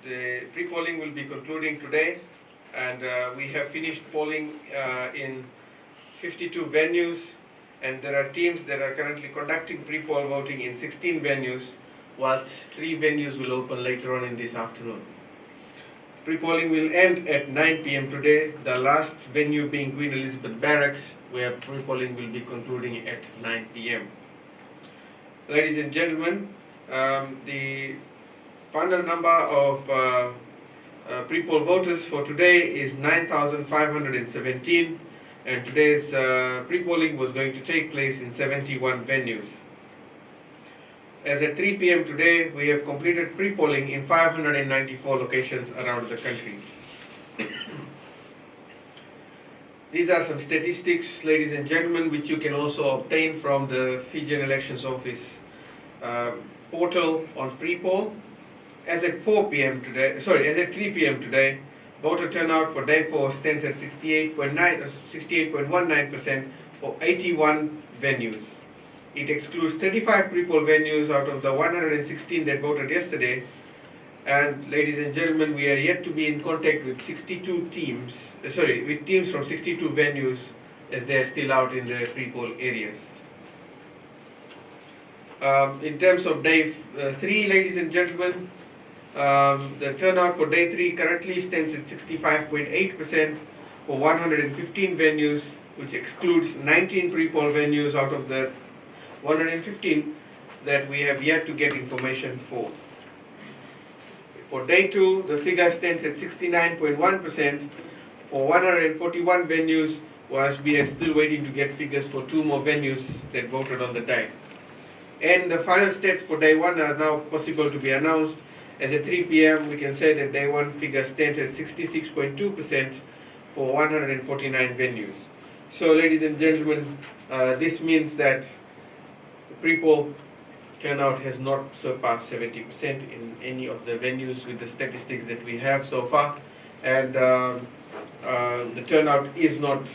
The pre-polling will be concluding today, and we have finished polling in 52 venues, and there are teams that are currently conducting pre-poll voting in 16 venues, whilst 3 venues will open later on in this afternoon. Pre-polling will end at 9 p.m. today, the last venue being Queen Elizabeth Barracks, where pre-polling will be concluding at 9 p.m. Ladies and gentlemen, the final number of pre-poll voters for today is 9,517, and today's pre-polling was going to take place in 71 venues. As at 3 p.m. today, we have completed pre-polling in 594 locations around the country. These are some statistics, ladies and gentlemen, which you can also obtain from the Fijian Elections Office portal on pre-poll. As at 3 p.m. today, voter turnout for day 4 stands at 68.19% for 81 venues. It excludes 35 pre-poll venues out of the 116 that voted yesterday. And ladies and gentlemen, we are yet to be in contact with teams from 62 venues, as they are still out in the pre-poll areas. In terms of day 3, ladies and gentlemen, the turnout for day 3 currently stands at 65.8% for 115 venues, which excludes 19 pre-poll venues out of the 115 that we have yet to get information for. For day 2, the figure stands at 69.1% for 141 venues, whereas we are still waiting to get figures for 2 more venues that voted on the day. And the final stats for day 1 are now possible to be announced. As at 3 p.m., we can say that day 1 figure stands at 66.2% for 149 venues. So, ladies and gentlemen, this means that the pre-poll turnout has not surpassed 70% in any of the venues with the statistics that we have so far, and the turnout is not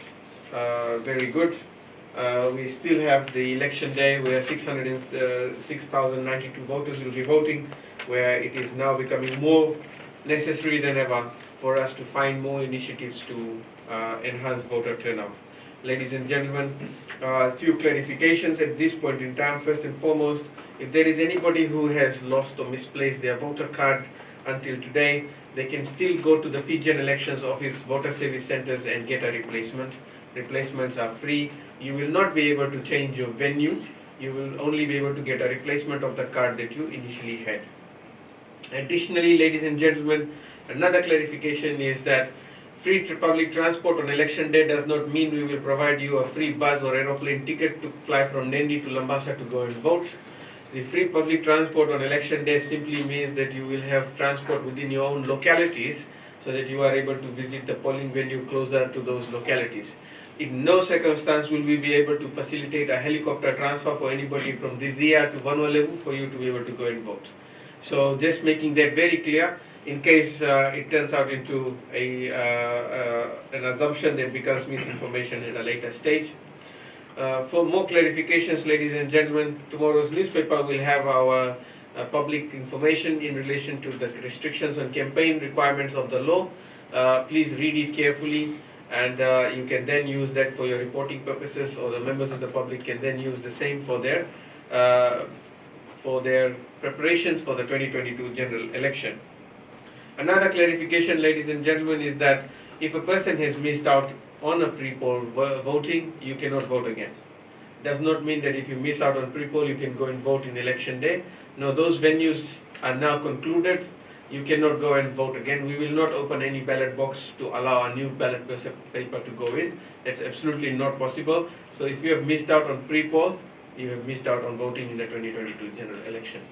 very good. We still have the election day where 6,092 voters will be voting, where it is now becoming more necessary than ever for us to find more initiatives to enhance voter turnout. Ladies and gentlemen, a few clarifications at this point in time. First and foremost, if there is anybody who has lost or misplaced their voter card until today, they can still go to the Fijian Elections Office voter service centers and get a replacement. Replacements are free. You will not be able to change your venue. You will only be able to get a replacement of the card that you initially had. Additionally, ladies and gentlemen, another clarification is that free public transport on election day does not mean we will provide you a free bus or aeroplane ticket to fly from Nendi to Lambasa to go and vote. The free public transport on election day simply means that you will have transport within your own localities so that you are able to visit the polling venue closer to those localities. In no circumstance will we be able to facilitate a helicopter transfer for anybody from Didia to Vanuatu for you to be able to go and vote. So just making that very clear, in case it turns out into an assumption that becomes misinformation at a later stage. For more clarifications, ladies and gentlemen, tomorrow's newspaper will have our public information in relation to the restrictions on campaign requirements of the law. Please read it carefully, and you can then use that for your reporting purposes, or the members of the public can then use the same for their preparations for the 2022 general election. Another clarification, ladies and gentlemen, is that if a person has missed out on a pre-poll voting, you cannot vote again. Does not mean that if you miss out on pre-poll, you can go and vote in election day. No, those venues are now concluded. You cannot go and vote again. We will not open any ballot box to allow a new ballot paper to go in. That's absolutely not possible. So if you have missed out on pre-poll, you have missed out on voting in the 2022 general election.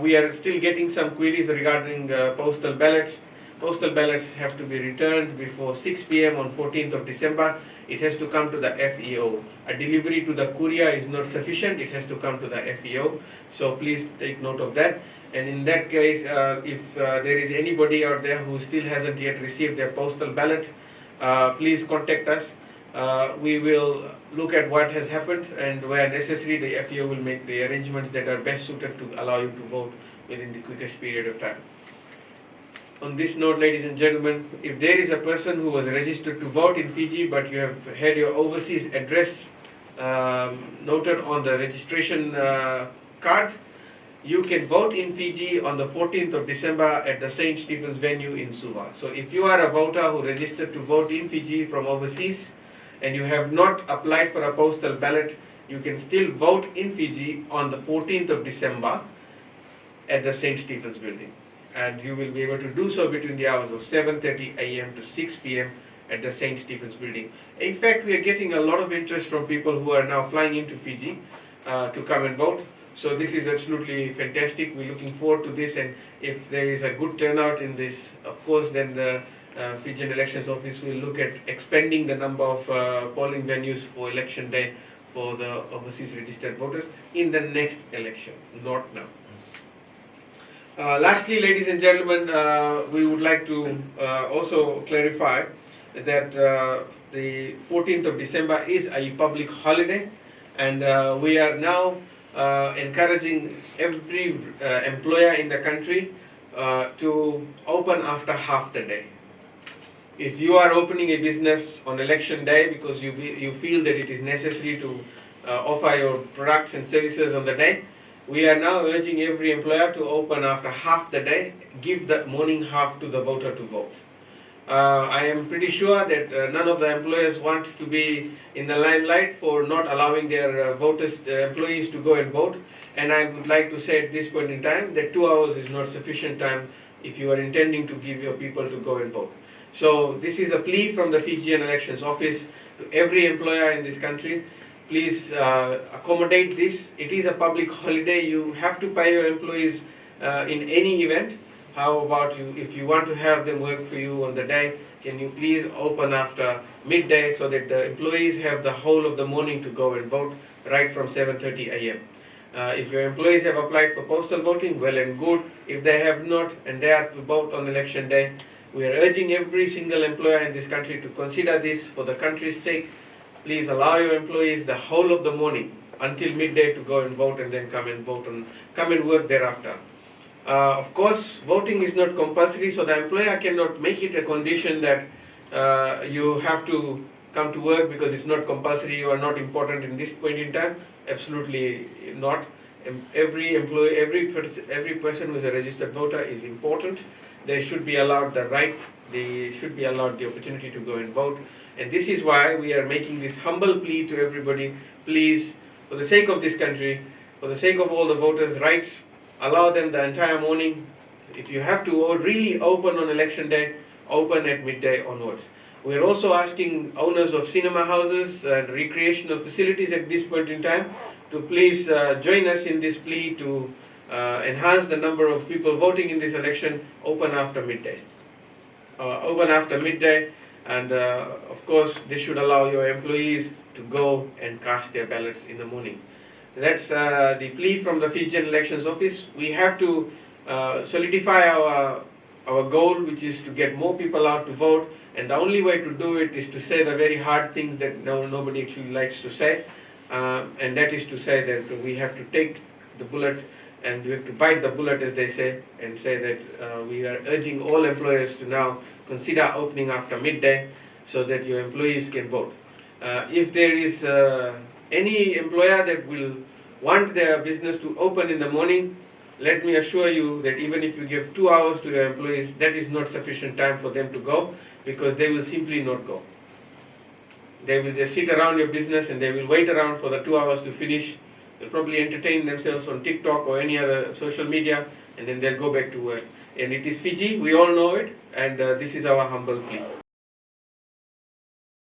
We are still getting some queries regarding postal ballots. Postal ballots have to be returned before 6 p.m. on 14th of December. It has to come to the FEO. A delivery to the courier is not sufficient. It has to come to the FEO. So please take note of that. And in that case, if there is anybody out there who still hasn't yet received their postal ballot, please contact us. We will look at what has happened, and where necessary the FEO will make the arrangements that are best suited to allow you to vote within the quickest period of time. On this note, ladies and gentlemen, if there is a person who was registered to vote in Fiji but you have had your overseas address noted on the registration card, you can vote in Fiji on the 14th of December at the St. Stephen's venue in Suva. So if you are a voter who registered to vote in Fiji from overseas and you have not applied for a postal ballot, you can still vote in Fiji on the 14th of December at the St. Stephen's building. And you will be able to do so between the hours of 7:30 a.m. to 6 p.m. at the St. Stephen's building. In fact, we are getting a lot of interest from people who are now flying into Fiji to come and vote. So this is absolutely fantastic. We're looking forward to this, and if there is a good turnout in this, of course, then the Fijian Elections Office will look at expanding the number of polling venues for election day for the overseas registered voters in the next election, not now. Lastly, ladies and gentlemen, we would like to also clarify that the 14th of December is a public holiday, and we are now encouraging every employer in the country to open after half the day. If you are opening a business on election day because you feel that it is necessary to offer your products and services on the day, we are now urging every employer to open after half the day, give the morning half to the voter to vote. I am pretty sure that none of the employers want to be in the limelight for not allowing their employees to go and vote. And I would like to say at this point in time that 2 hours is not sufficient time if you are intending to give your people to go and vote. So this is a plea from the Fijian Elections Office to every employer in this country. Please accommodate this. It is a public holiday. You have to pay your employees in any event. How about you, if you want to have them work for you on the day, can you please open after midday so that the employees have the whole of the morning to go and vote right from 7:30 a.m. If your employees have applied for postal voting, well and good. If they have not and they are to vote on election day, we are urging every single employer in this country to consider this for the country's sake. Please allow your employees the whole of the morning until midday to go and vote, and then come and work thereafter. Of course, voting is not compulsory, so the employer cannot make it a condition that you have to come to work because it's not compulsory, you are not important in this point in time. Absolutely not. Every employee, every person who is a registered voter is important. They should be allowed the right, they should be allowed the opportunity to go and vote. And this is why we are making this humble plea to everybody. Please, for the sake of this country, for the sake of all the voters' rights, allow them the entire morning. If you have to really open on election day, open at midday onwards. We are also asking owners of cinema houses and recreational facilities at this point in time to please join us in this plea to enhance the number of people voting in this election. Open after midday. Open after midday, and of course this should allow your employees to go and cast their ballots in the morning. That's the plea from the Fijian Elections Office. We have to solidify our goal, which is to get more people out to vote, and the only way to do it is to say the very hard things that nobody actually likes to say, and that is to say that we have to take the bullet and we have to bite the bullet, as they say, and say that we are urging all employers to now consider opening after midday so that your employees can vote. If there is any employer that will want their business to open in the morning, let me assure you that even if you give 2 hours to your employees, that is not sufficient time for them to go, because they will simply not go. They will just sit around your business and they will wait around for the 2 hours to finish. They'll probably entertain themselves on TikTok or any other social media, and then they'll go back to work. And it is Fiji, we all know it, and this is our humble plea.